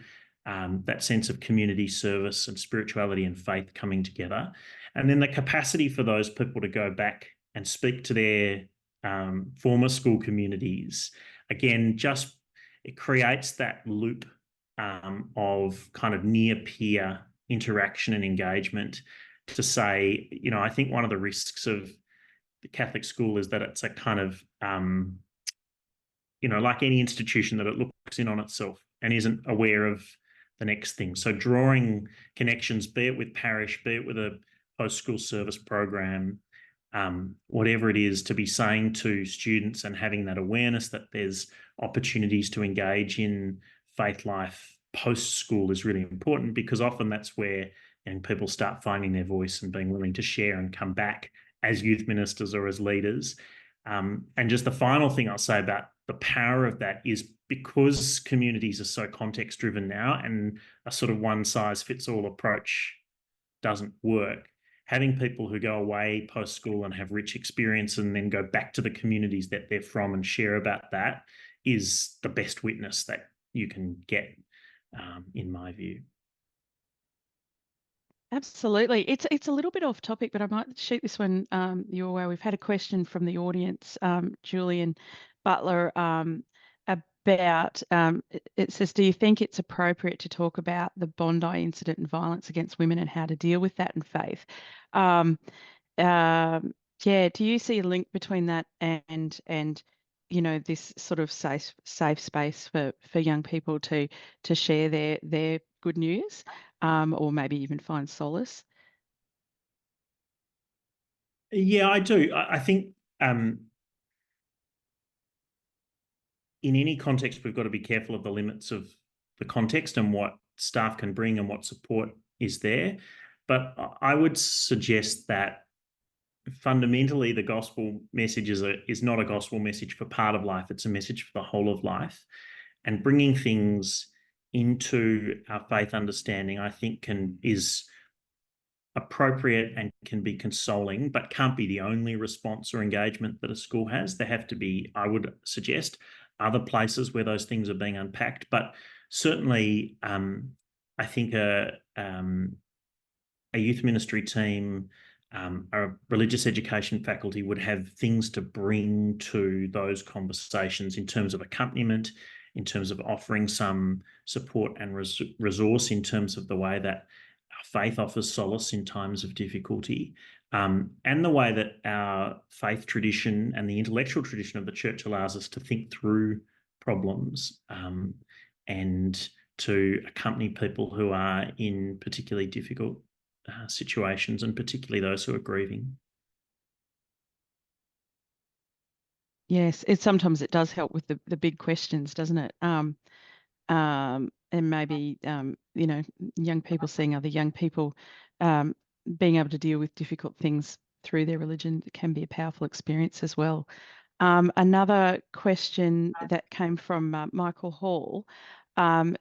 that sense of community service and spirituality and faith coming together. And then the capacity for those people to go back and speak to their former school communities. Again, it creates that loop of kind of near-peer interaction and engagement to say, I think one of the risks of the Catholic school is that it's a kind of, like any institution, that it looks in on itself and isn't aware of the next thing. So drawing connections, be it with parish, be it with a post-school service program, whatever it is, to be saying to students and having that awareness that there's opportunities to engage in faith life post-school is really important, because often that's where young people start finding their voice and being willing to share and come back as youth ministers or as leaders. And just the final thing I'll say about the power of that is, because communities are so context-driven now and a sort of one-size-fits-all approach doesn't work, having people who go away post-school and have rich experience and then go back to the communities that they're from and share about that is the best witness that you can get, in my view. Absolutely. It's a little bit off topic, but I might shoot this one your way. We've had a question from the audience, Julian Butler, about, it says, do you think it's appropriate to talk about the Bondi incident and violence against women and how to deal with that in faith? Yeah, do you see a link between that and this sort of safe space for young people to share their good news, or maybe even find solace? Yeah, I do. I think in any context, we've got to be careful of the limits of the context and what staff can bring and what support is there. But I would suggest that fundamentally the gospel message is not a gospel message for part of life. It's a message for the whole of life. And bringing things into our faith understanding, I think, is appropriate and can be consoling, but can't be the only response or engagement that a school has. There have to be, I would suggest, other places where those things are being unpacked. But certainly, I think a youth ministry team, a religious education faculty would have things to bring to those conversations in terms of accompaniment, in terms of offering some support and resource in terms of the way that our faith offers solace in times of difficulty, and the way that our faith tradition and the intellectual tradition of the church allows us to think through problems, and to accompany people who are in particularly difficult situations, and particularly those who are grieving. Yes, sometimes it does help with the big questions, doesn't it? And maybe young people seeing other young people being able to deal with difficult things through their religion can be a powerful experience as well. Another question that came from Michael Hall.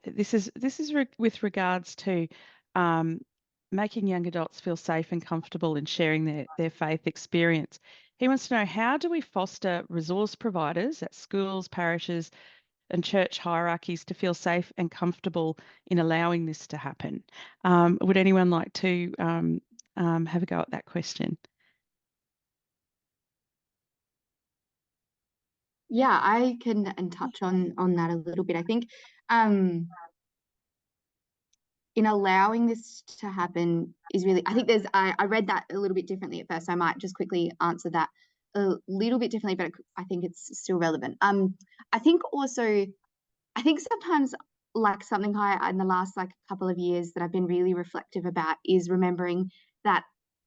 This is with regards to making young adults feel safe and comfortable in sharing their faith experience. He wants to know, how do we foster resource providers at schools, parishes, and church hierarchies to feel safe and comfortable in allowing this to happen? Would anyone like to have a go at that question? Yeah, I can touch on that a little bit. I think in allowing this to happen is really, I think I read that a little bit differently at first. I might just quickly answer that a little bit differently, but I think it's still relevant. I think sometimes, like, something in the last couple of years that I've been really reflective about is remembering that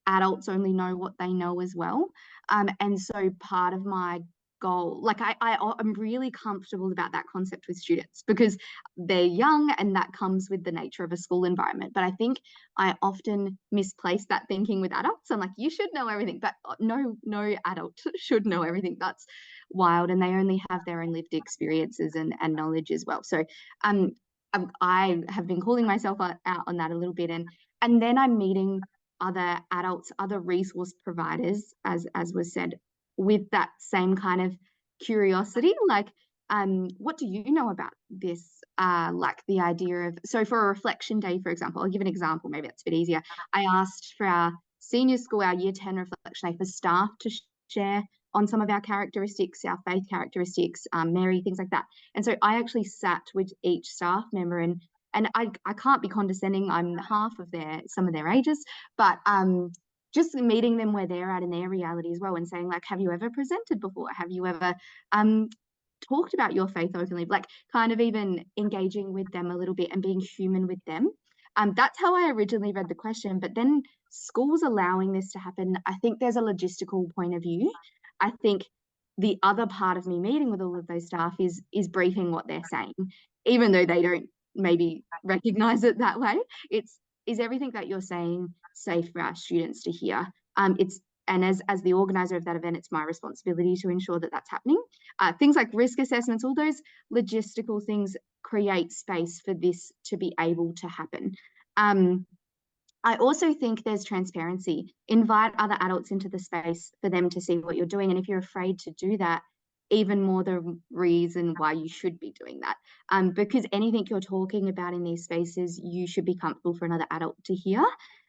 adults only know what they know as well. And so part of my goal, I'm really comfortable about that concept with students because they're young and that comes with the nature of a school environment. But I think I often misplace that thinking with adults. I'm like, you should know everything, but no adult should know everything. That's wild, and they only have their own lived experiences and knowledge as well. So I have been calling myself out on that a little bit, and then I'm meeting other adults, other resource providers, as was said, with that same kind of curiosity, what do you know about this? Like the idea of, so for a reflection day, for example, I'll give an example, maybe that's a bit easier. I asked for our senior school, our year 10 reflection day, for staff to share on some of our characteristics, our faith characteristics, Mary, things like that. And so I actually sat with each staff member, and I can't be condescending, I'm half of some of their ages, but just meeting them where they're at in their reality as well, and saying, like, have you ever presented before? Have you ever talked about your faith openly? Like, kind of even engaging with them a little bit and being human with them. That's how I originally read the question. But then schools allowing this to happen, I think there's a logistical point of view. I think the other part of me meeting with all of those staff is briefing what they're saying, even though they don't maybe recognize it that way. Is everything that you're saying safe for our students to hear? And as the organizer of that event, it's my responsibility to ensure that that's happening. Things like risk assessments, all those logistical things create space for this to be able to happen. I also think there's transparency. Invite other adults into the space for them to see what you're doing. And if you're afraid to do that, even more the reason why you should be doing that. Because anything you're talking about in these spaces, you should be comfortable for another adult to hear.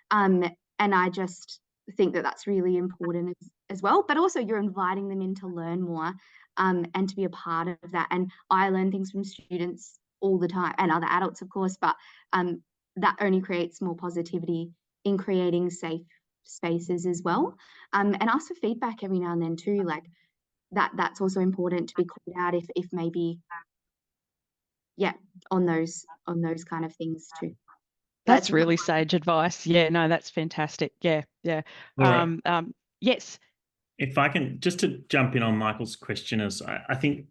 And I just think that that's really important as well. But also you're inviting them in to learn more and to be a part of that. And I learn things from students all the time, and other adults, of course, but that only creates more positivity in creating safe spaces as well. And ask for feedback every now and then too, like that's also important to be called out if maybe, yeah, on those kind of things too. That's really sage advice. Yeah, no, that's fantastic. Yeah. Right. Yes. If I can, just to jump in on Michael's question, I think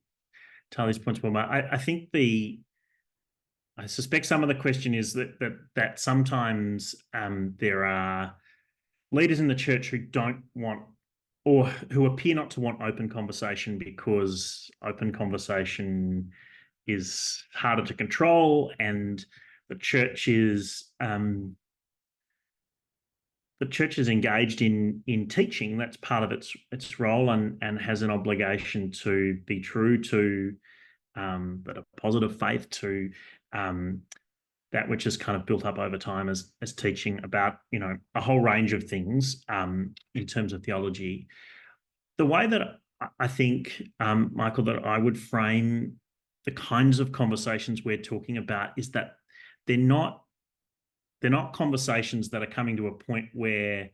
Tahlia's point's well made. I think the I suspect some of the question is that sometimes there are leaders in the church who don't want, or who appear not to want, open conversation because open conversation is harder to control, and the church is engaged in teaching. That's part of its role, and has an obligation to be true to but a positive faith to that which is kind of built up over time as teaching about, a whole range of things in terms of theology. The way that I think, Michael, that I would frame the kinds of conversations we're talking about is that they're not conversations that are coming to a point where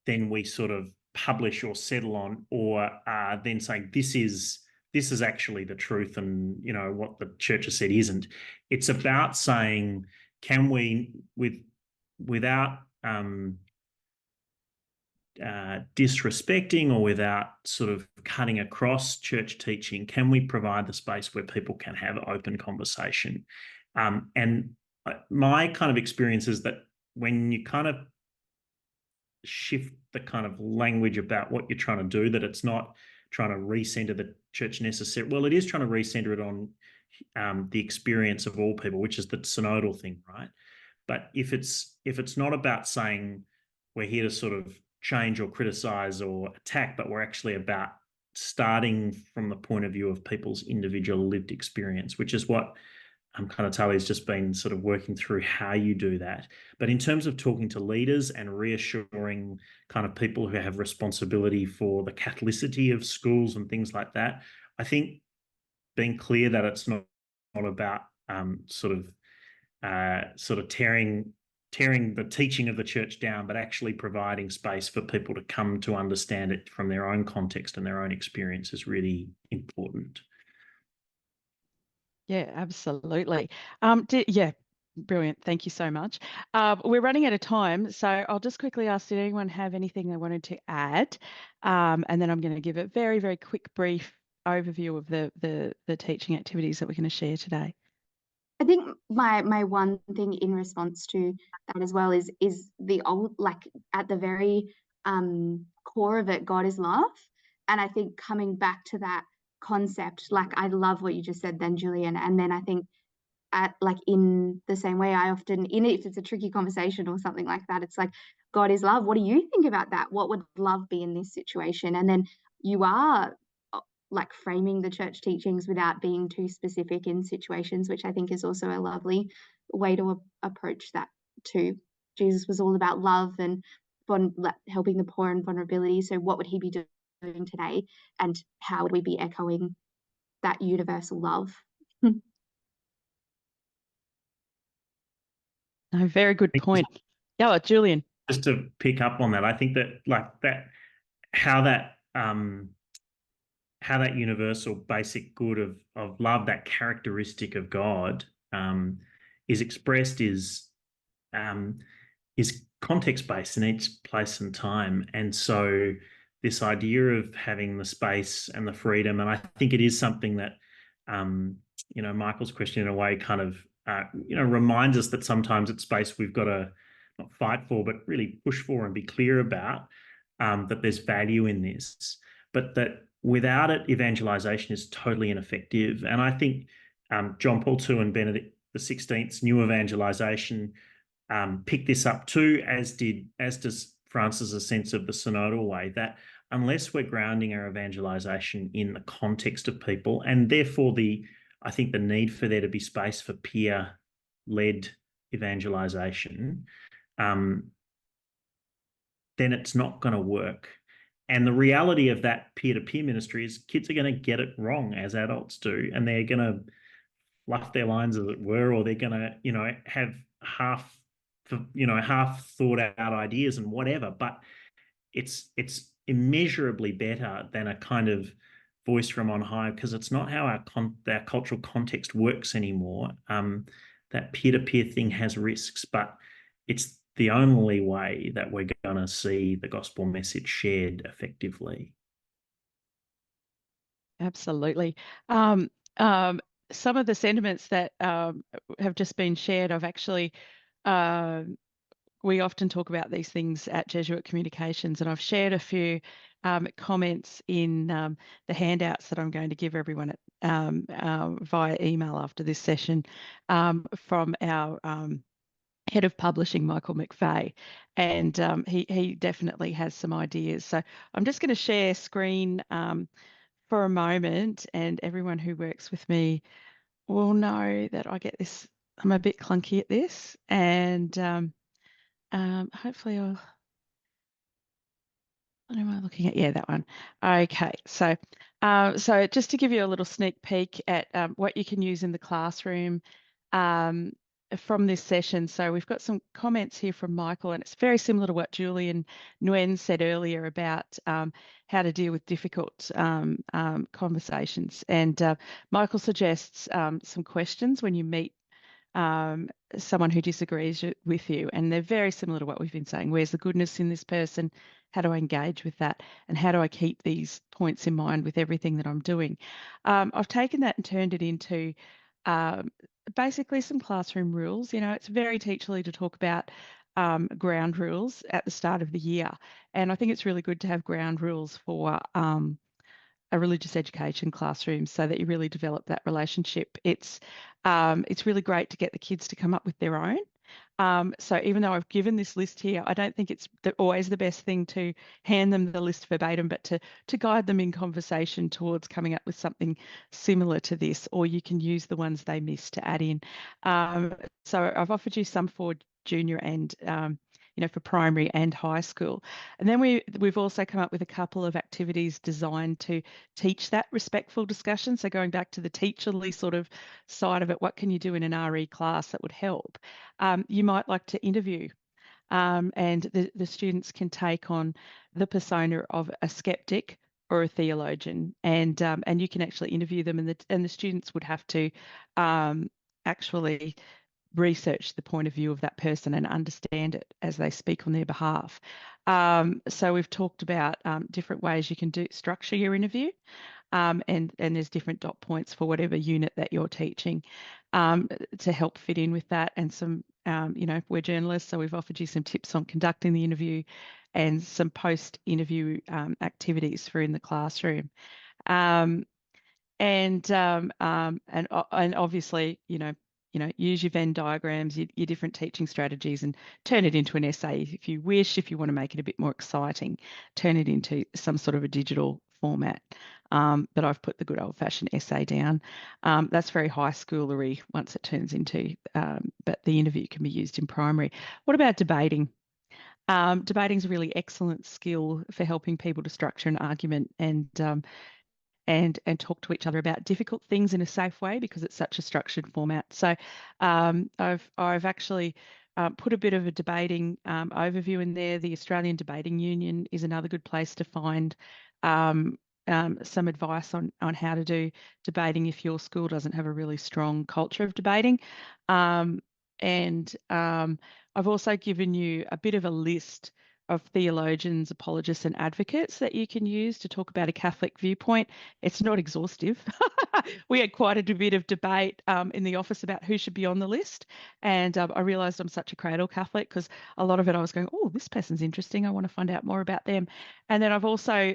then we sort of publish or settle on, or then saying this is actually the truth, and what the church has said isn't. It's about saying, can we, without disrespecting or without sort of cutting across church teaching, can we provide the space where people can have open conversation? And my kind of experience is that when you kind of shift the kind of language about what you're trying to do, that it's not trying to recenter the church necessarily. Well, it is trying to recenter it on the experience of all people, which is the synodal thing, right? But if it's not about saying we're here to sort of change or criticize or attack, but we're actually about starting from the point of view of people's individual lived experience, which is what kind of Tahlia's just been sort of working through how you do that. But in terms of talking to leaders and reassuring kind of people who have responsibility for the Catholicity of schools and things like that, I think being clear that it's not about sort of tearing the teaching of the church down, but actually providing space for people to come to understand it from their own context and their own experience is really important. Yeah, absolutely. Yeah, brilliant. Thank you so much. We're running out of time, so I'll just quickly ask, did anyone have anything they wanted to add? And then I'm going to give a very, very quick brief overview of the teaching activities that we're going to share today. I think my one thing in response to that as well is the old, like at the very core of it, God is love. And I think coming back to that concept, like I love what you just said then, Julian. And then I think like in the same way, I often, if it's a tricky conversation or something like that, it's like, God is love. What do you think about that? What would love be in this situation? And then you are like framing the church teachings without being too specific in situations, which I think is also a lovely way to approach that too. Jesus was all about love and helping the poor and vulnerability. So what would he be doing today? And how would we be echoing that universal love? No, very good point. Yeah, Julian. Just to pick up on that, I think that how that universal basic good of love, that characteristic of God, is expressed is context based in each place and time, and so this idea of having the space and the freedom, and I think it is something that Michael's question in a way kind of reminds us that sometimes it's space we've got to not fight for, but really push for and be clear about, that there's value in this, but that without it, evangelization is totally ineffective. And I think John Paul II and Benedict XVI's new evangelization picked this up too, as does Francis's sense of the synodal way, that unless we're grounding our evangelization in the context of people, and therefore I think the need for there to be space for peer-led evangelization, then it's not going to work. And the reality of that peer-to-peer ministry is kids are going to get it wrong, as adults do, and they're going to fluff their lines, as it were, or they're going to, have half thought out ideas and whatever. But it's immeasurably better than a kind of voice from on high, because it's not how our cultural context works anymore. That peer-to-peer thing has risks, but it's the only way that we're going to see the gospel message shared effectively. Absolutely. some of the sentiments that have just been shared, I've actually, we often talk about these things at Jesuit Communications, and I've shared a few comments in the handouts that I'm going to give everyone via email after this session from our head of publishing, Michael McVeigh, and he definitely has some ideas. So I'm just going to share screen for a moment, and everyone who works with me will know that I get this. I'm a bit clunky at this, and hopefully what am I looking at? Yeah, that one. Okay, so so just to give you a little sneak peek at what you can use in the classroom from this session. So we've got some comments here from Michael, and it's very similar to what Julian Nguyen said earlier about how to deal with difficult conversations. And Michael suggests some questions when you meet someone who disagrees with you, and they're very similar to what we've been saying. Where's the goodness in this person? How do I engage with that? And how do I keep these points in mind with everything that I'm doing? I've taken that and turned it into basically some classroom rules. You know, it's very teacherly to talk about ground rules at the start of the year. And I think it's really good to have ground rules for a religious education classroom so that you really develop that relationship. It's really great to get the kids to come up with their own. So even though I've given this list here, I don't think it's always the best thing to hand them the list verbatim, but to guide them in conversation towards coming up with something similar to this, or you can use the ones they missed to add in. So I've offered you some for junior and for primary and high school. And then we've also come up with a couple of activities designed to teach that respectful discussion. So going back to the teacherly sort of side of it, what can you do in an RE class that would help? You might like to interview, and the students can take on the persona of a skeptic or a theologian, and you can actually interview them, and the students would have to actually research the point of view of that person and understand it as they speak on their behalf. So we've talked about different ways you can structure your interview, and there's different dot points for whatever unit that you're teaching to help fit in with that. And some, we're journalists, so we've offered you some tips on conducting the interview and some post-interview activities for in the classroom. And obviously, use your Venn diagrams, your different teaching strategies, and turn it into an essay if you wish. If you want to make it a bit more exciting, turn it into some sort of a digital format. But I've put the good old-fashioned essay down. That's very high schoolery once it turns into, but the interview can be used in primary. What about debating? Debating is a really excellent skill for helping people to structure an argument and talk to each other about difficult things in a safe way, because it's such a structured format. So I've actually put a bit of a debating overview in there. The Australian Debating Union is another good place to find some advice on how to do debating if your school doesn't have a really strong culture of debating. I've also given you a bit of a list of theologians, apologists, and advocates that you can use to talk about a Catholic viewpoint. It's not exhaustive. We had quite a bit of debate in the office about who should be on the list. And I realised I'm such a cradle Catholic, because a lot of it I was going, oh, this person's interesting. I want to find out more about them. And then I've also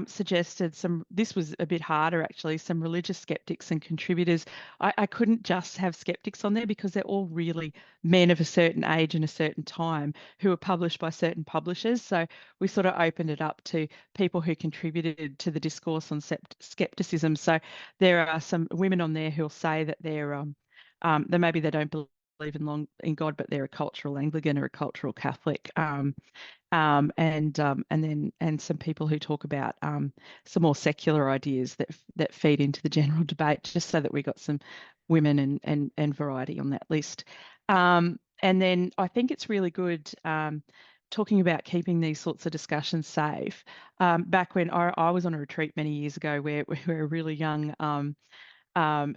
suggested this was a bit harder actually, some religious skeptics and contributors. I couldn't just have skeptics on there, because they're all really men of a certain age and a certain time who are published by certain publishers. So we sort of opened it up to people who contributed to the discourse on skepticism. So there are some women on there who'll say that they're that maybe they don't believe in God, but they're a cultural Anglican or a cultural Catholic. And some people who talk about some more secular ideas that feed into the general debate, just so that we got some women and variety on that list. And then I think it's really good talking about keeping these sorts of discussions safe. Back when I was on a retreat many years ago, where a really young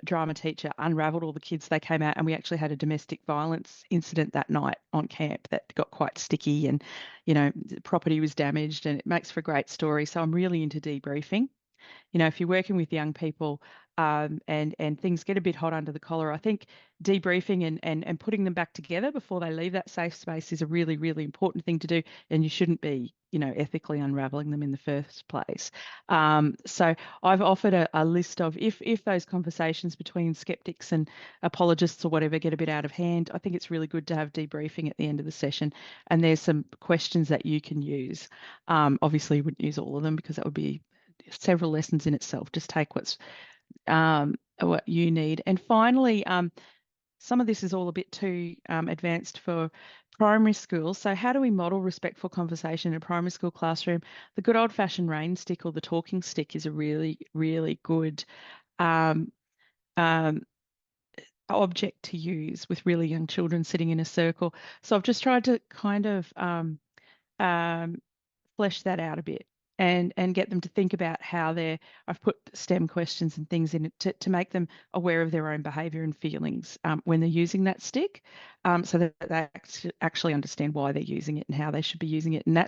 drama teacher unraveled all the kids. They came out, and we actually had a domestic violence incident that night on camp that got quite sticky, and the property was damaged, and it makes for a great story. So I'm really into debriefing. if you're working with young people and things get a bit hot under the collar, I think debriefing and putting them back together before they leave that safe space is a really, really important thing to do. And you shouldn't be, ethically unraveling them in the first place. So I've offered a list of if those conversations between skeptics and apologists or whatever get a bit out of hand, I think it's really good to have debriefing at the end of the session. And there's some questions that you can use. Obviously, you wouldn't use all of them because that would be several lessons in itself. Just take what you need. And finally, some of this is all a bit too advanced for primary school. So how do we model respectful conversation in a primary school classroom? The good old-fashioned rain stick or the talking stick is a really, really good object to use with really young children sitting in a circle. So I've just tried to kind of flesh that out a bit and get them to think about how I've put STEM questions and things in it to make them aware of their own behaviour and feelings when they're using that stick, so that they actually understand why they're using it and how they should be using it. And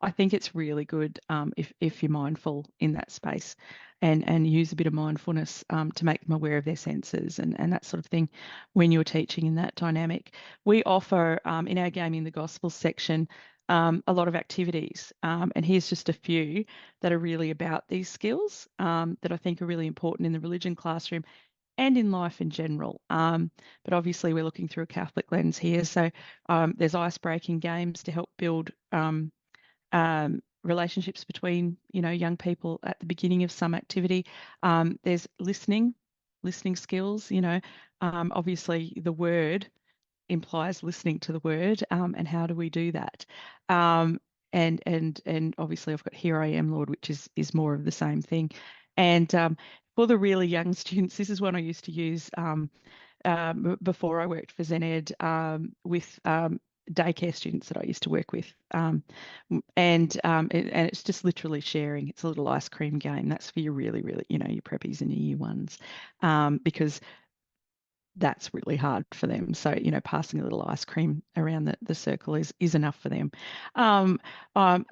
I think it's really good if you're mindful in that space and use a bit of mindfulness to make them aware of their senses and that sort of thing when you're teaching in that dynamic. We offer in our Gaming the Gospel section a lot of activities, and here's just a few that are really about these skills that I think are really important in the religion classroom and in life in general. But obviously we're looking through a Catholic lens here. So there's ice-breaking games to help build relationships between, young people at the beginning of some activity. There's listening skills, obviously the word implies listening to the word, and how do we do that? And obviously I've got Here I Am, Lord, which is more of the same thing. And for the really young students, this is one I used to use before I worked for ZenEd with daycare students that I used to work with, and it's just literally sharing. It's a little ice cream game. That's for your really, really, your preppies and your year ones, because that's really hard for them. So, passing a little ice cream around the circle is enough for them.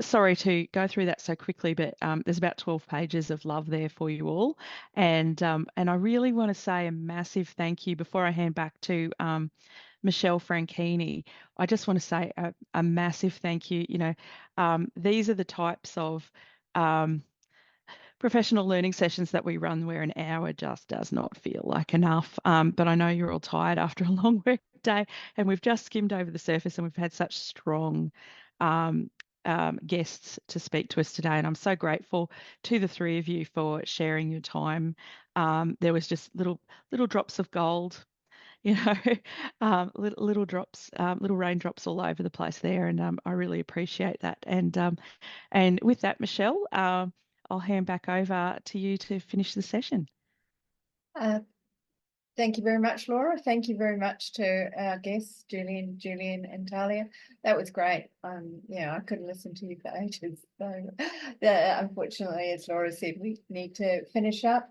Sorry to go through that so quickly, but there's about 12 pages of love there for you all. And I really want to say a massive thank you before I hand back to Michelle Franchini. I just want to say a massive thank you. These are the types of professional learning sessions that we run where an hour just does not feel like enough. But I know you're all tired after a long work day, and we've just skimmed over the surface, and we've had such strong guests to speak to us today. And I'm so grateful to the three of you for sharing your time. There was just little drops of gold, little drops, little raindrops all over the place there. And I really appreciate that. And with that, Michelle, I'll hand back over to you to finish the session. Thank you very much, Laura. Thank you very much to our guests, Julian and Tahlia. That was great. I could listen to you for ages. So, unfortunately, as Laura said, we need to finish up.